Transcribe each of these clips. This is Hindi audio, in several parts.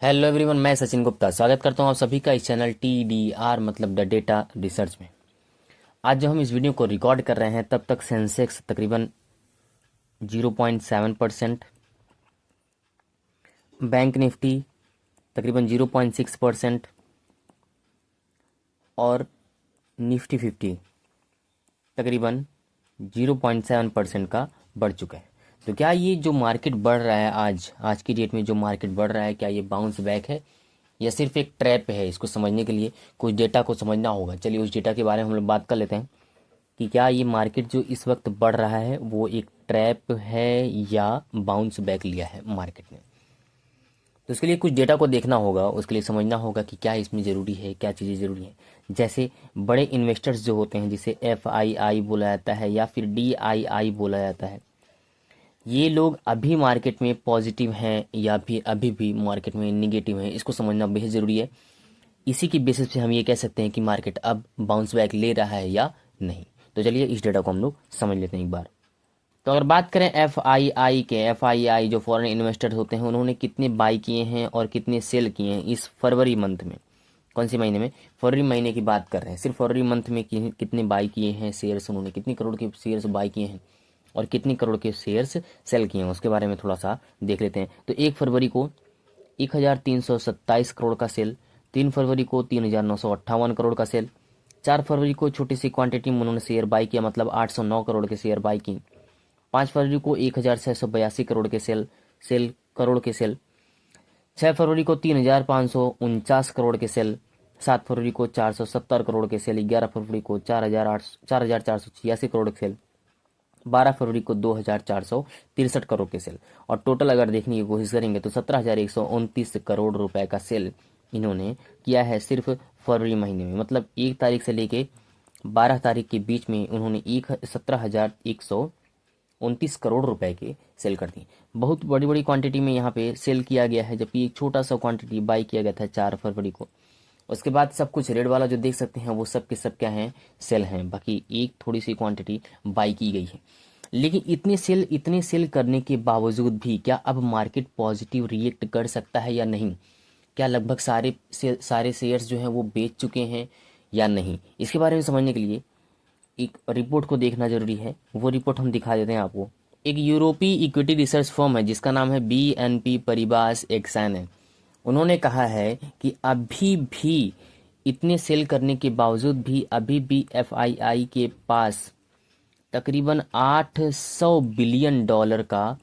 हेलो एवरीवन, मैं सचिन गुप्ता स्वागत करता हूं आप सभी का इस चैनल TDR मतलब द डेटा रिसर्च में। आज जो हम इस वीडियो को रिकॉर्ड कर रहे हैं तब तक सेंसेक्स तकरीबन 0.7%, बैंक निफ्टी तकरीबन 0.6% और निफ्टी 50 तकरीबन 0.7% का बढ़ चुका है। तो क्या ये जो मार्केट बढ़ रहा है आज की डेट में जो मार्केट बढ़ रहा है, क्या ये बाउंस बैक है या सिर्फ एक ट्रैप है? इसको समझने के लिए कुछ डेटा को समझना होगा। चलिए उस डेटा के बारे में हम लोग बात कर लेते हैं कि क्या ये मार्केट जो इस वक्त बढ़ रहा है वो एक ट्रैप है या बाउंस बैक लिया है मार्केट ने। तो उसके लिए कुछ डेटा को देखना होगा, उसके लिए समझना होगा कि क्या इसमें ज़रूरी है, क्या चीज़ें ज़रूरी हैं। जैसे बड़े इन्वेस्टर्स जो होते हैं, जिसे FII बोला जाता है या फिर DII बोला जाता है, ये लोग अभी मार्केट में पॉजिटिव हैं या फिर अभी भी मार्केट में निगेटिव हैं, इसको समझना बेहद ज़रूरी है। इसी की बेसिस पे हम ये कह सकते हैं कि मार्केट अब बाउंस बैक ले रहा है या नहीं। तो चलिए इस डेटा को हम लोग समझ लेते हैं एक बार। तो अगर बात करें FII जो फॉरेन इन्वेस्टर होते हैं, उन्होंने कितने बाई किए हैं और कितने सेल किए हैं इस फरवरी मंथ में। कौन सी महीने में? फरवरी महीने की बात कर रहे हैं। सिर्फ फरवरी मंथ में कितने बाई किए हैं शेयर्स, उन्होंने कितनी करोड़ के शेयर्स बाई किए हैं और कितनी करोड़ के शेयर्स सेल किए हैं, उसके बारे में थोड़ा सा देख लेते हैं। तो 1 फरवरी को 1,327 करोड़ का सेल, 3 फरवरी को 3,958 करोड़ का सेल, 4 फरवरी को छोटी सी क्वांटिटी में उन्होंने शेयर बाई किया, मतलब 809 करोड़ के शेयर बाई की। 5 फरवरी को 1,682 करोड़ के सेल, 6 फरवरी को 3,549 करोड़ के सेल, 7 फरवरी को 470 करोड़ के सेल, 11 फरवरी को 4,486 करोड़ के सेल, 12 फरवरी को 2,463 करोड़ के सेल। और टोटल अगर देखने की कोशिश करेंगे तो 17,129 करोड़ रुपए का सेल इन्होंने किया है सिर्फ फरवरी महीने में। मतलब 1 तारीख से लेके 12 तारीख के बीच में उन्होंने 17,129 करोड़ रुपए के सेल कर दिए। बहुत बड़ी बड़ी क्वांटिटी में यहाँ पे सेल किया गया है, जबकि एक छोटा सा क्वांटिटी बाई किया गया था 4 फरवरी को। उसके बाद सब कुछ रेड वाला जो देख सकते हैं वो सब के सब क्या हैं? सेल हैं। बाकी एक थोड़ी सी क्वांटिटी बाई की गई है। लेकिन इतने सेल करने के बावजूद भी क्या अब मार्केट पॉजिटिव रिएक्ट कर सकता है या नहीं? क्या लगभग सारे शेयर्स जो हैं वो बेच चुके हैं या नहीं? इसके बारे में समझने के लिए एक रिपोर्ट को देखना जरूरी है। वो रिपोर्ट हम दिखा देते हैं आपको। एक यूरोपीय इक्विटी रिसर्च फर्म है जिसका नाम है BNP परिबास एक्सन है। उन्होंने कहा है कि अभी भी इतने सेल करने के बावजूद भी अभी भी FII के पास तकरीबन $800 बिलियन का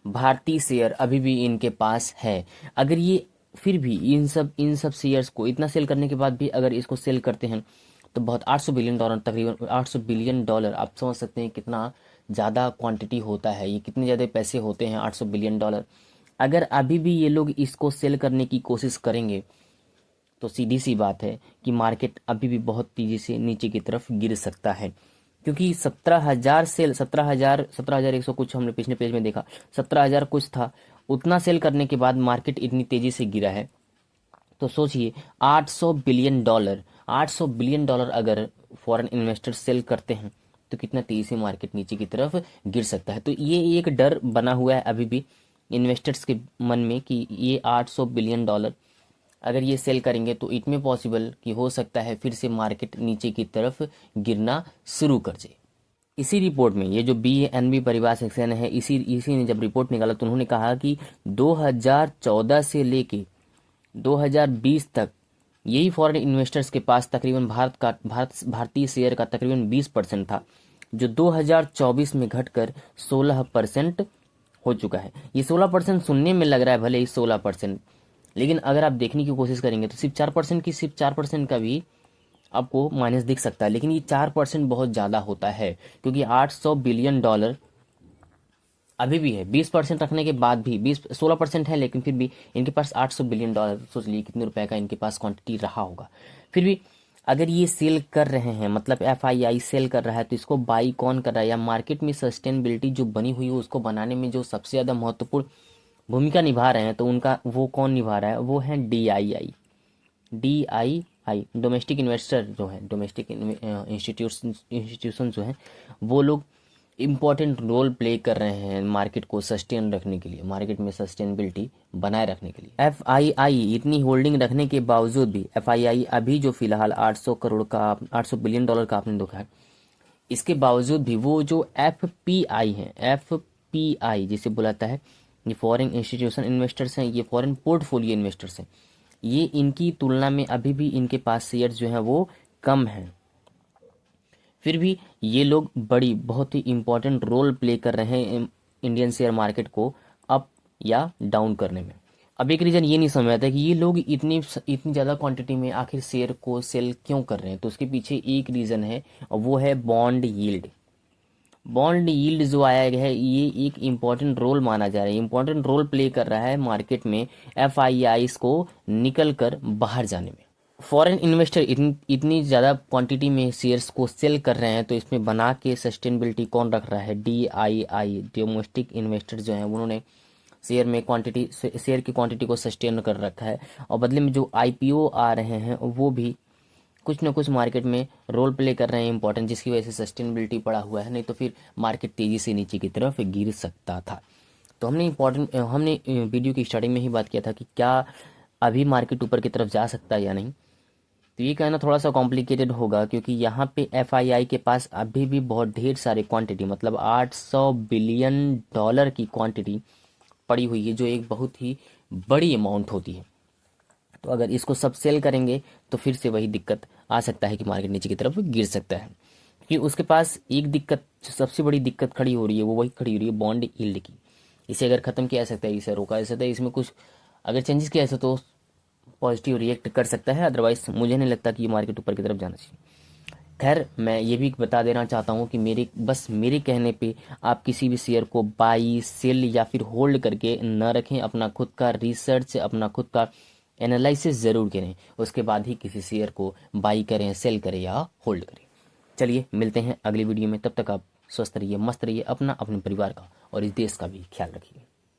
भारतीय शेयर अभी भी इनके पास है। अगर ये फिर भी इन सब शेयर्स को इतना सेल करने के बाद भी अगर इसको सेल करते हैं तो बहुत $800 बिलियन, तकरीबन $800 बिलियन, आप समझ सकते हैं कितना ज़्यादा क्वांटिटी होता है, ये कितने ज़्यादा पैसे होते हैं $800 बिलियन। अगर अभी भी ये लोग इसको सेल करने की कोशिश करेंगे तो सीधी सी बात है कि मार्केट अभी भी बहुत तेजी से नीचे की तरफ गिर सकता है। क्योंकि 17,000 सेल, 17,100 कुछ हमने पिछले पेज में देखा, 17,000 कुछ था। उतना सेल करने के बाद मार्केट इतनी तेजी से गिरा है। तो सोचिए, $800 बिलियन, $800 बिलियन अगर फॉरेन इन्वेस्टर सेल करते हैं तो कितना तेजी से मार्केट नीचे की तरफ गिर सकता है। तो ये एक डर बना हुआ है अभी भी इन्वेस्टर्स के मन में कि ये $800 बिलियन अगर ये सेल करेंगे तो इट में पॉसिबल कि हो सकता है फिर से मार्केट नीचे की तरफ गिरना शुरू कर जाए। इसी रिपोर्ट में ये जो BNB परिवार सेक्शन है, इसी ने जब रिपोर्ट निकाला तो उन्होंने कहा कि 2014 से लेके 2020 तक यही फॉरेन इन्वेस्टर्स के पास तकरीबन भारतीय शेयर का तकरीबन 20% था, जो 2024 में घटकर 16% हो चुका है। ये 16% सुनने में लग रहा है भले ही 16%, लेकिन अगर आप देखने की कोशिश करेंगे तो सिर्फ 4% का भी आपको माइनस दिख सकता है। लेकिन ये 4% बहुत ज़्यादा होता है, क्योंकि $800 बिलियन अभी भी है। 20% रखने के बाद भी 16% है, लेकिन फिर भी इनके पास $800 बिलियन, सोच लीजिए कितने रुपए का इनके पास क्वांटिटी रहा होगा। फिर भी अगर ये सेल कर रहे हैं, मतलब FII सेल कर रहा है, तो इसको बाई कौन कर रहा है या मार्केट में सस्टेनेबिलिटी जो बनी हुई है उसको बनाने में जो सबसे ज़्यादा महत्वपूर्ण भूमिका निभा रहे हैं, तो उनका वो कौन निभा रहा है? वो है DII, डोमेस्टिक इन्वेस्टर जो है, डोमेस्टिक इंस्टीट्यूशन जो है, वो लोग इम्पॉर्टेंट रोल प्ले कर रहे हैं मार्केट को सस्टेन रखने के लिए, मार्केट में सस्टेनेबिलिटी बनाए रखने के लिए। एफआईआई इतनी होल्डिंग रखने के बावजूद भी, एफआईआई अभी जो फिलहाल 800 करोड़ का, 800 बिलियन डॉलर का आपने देखा है, इसके बावजूद भी वो जो एफपीआई है, एफपीआई जिसे बुलाता है, ये फॉरेन इंस्टीट्यूशन इन्वेस्टर्स हैं, ये फॉरेन पोर्टफोलियो इन्वेस्टर्स हैं, ये इनकी तुलना में अभी भी इनके पास शेयर्स जो हैं वो कम हैं। फिर भी ये लोग बड़ी बहुत ही इम्पोर्टेंट रोल प्ले कर रहे हैं इंडियन शेयर मार्केट को अप या डाउन करने में। अब एक रीज़न ये नहीं समझ आता कि ये लोग इतनी इतनी ज़्यादा क्वांटिटी में आखिर शेयर को सेल क्यों कर रहे हैं। तो उसके पीछे एक रीज़न है और वो है बॉन्ड यील्ड। बॉन्ड यील्ड जो आया है ये एक इम्पॉर्टेंट रोल माना जा रहा है, इम्पॉर्टेंट रोल प्ले कर रहा है मार्केट में एफआईआईस को निकल कर बाहर जाने में। फॉरेन इन्वेस्टर इतनी ज़्यादा क्वांटिटी में शेयर्स को सेल कर रहे हैं, तो इसमें बना के सस्टेनेबिलिटी कौन रख रहा है? डीआईआई, डोमेस्टिक इन्वेस्टर जो हैं उन्होंने शेयर की क्वांटिटी को सस्टेन कर रखा है। और बदले में जो आईपीओ आ रहे हैं वो भी कुछ ना कुछ मार्केट में रोल प्ले कर रहे हैं इंपॉर्टेंट, जिसकी वजह से सस्टेनेबिलिटी पड़ा हुआ है, नहीं तो फिर मार्केट तेज़ी से नीचे की तरफ गिर सकता था। तो हमने वीडियो की स्टार्टिंग में ही बात किया था कि क्या अभी मार्केट ऊपर की तरफ जा सकता है या नहीं। तो ये कहना थोड़ा सा कॉम्प्लिकेटेड होगा, क्योंकि यहाँ पे एफआईआई के पास अभी भी बहुत ढेर सारे क्वांटिटी, मतलब 800 बिलियन डॉलर की क्वांटिटी पड़ी हुई है, जो एक बहुत ही बड़ी अमाउंट होती है। तो अगर इसको सब सेल करेंगे तो फिर से वही दिक्कत आ सकता है कि मार्केट नीचे की तरफ गिर सकता है। क्योंकि उसके पास एक दिक्कत, सबसे बड़ी दिक्कत खड़ी हो रही है, वो वही खड़ी हो रही है बॉन्ड यील्ड की। इसे अगर ख़त्म किया जा सकता है, इसे रोका जा सकता है, इसमें कुछ अगर चेंजेस किया जाए तो पॉजिटिव रिएक्ट कर सकता है। अदरवाइज मुझे नहीं लगता कि ये मार्केट ऊपर की तरफ जाना चाहिए। खैर, मैं ये भी बता देना चाहता हूँ कि मेरे कहने पे आप किसी भी शेयर को बाई, सेल या फिर होल्ड करके न रखें। अपना खुद का रिसर्च, अपना खुद का एनालिसिस ज़रूर करें, उसके बाद ही किसी शेयर को बाई करें, सेल करें या होल्ड करें। चलिए मिलते हैं अगली वीडियो में, तब तक आप स्वस्थ रहिए, मस्त रहिए, अपना, अपने परिवार का और इस देश का भी ख्याल रखिए।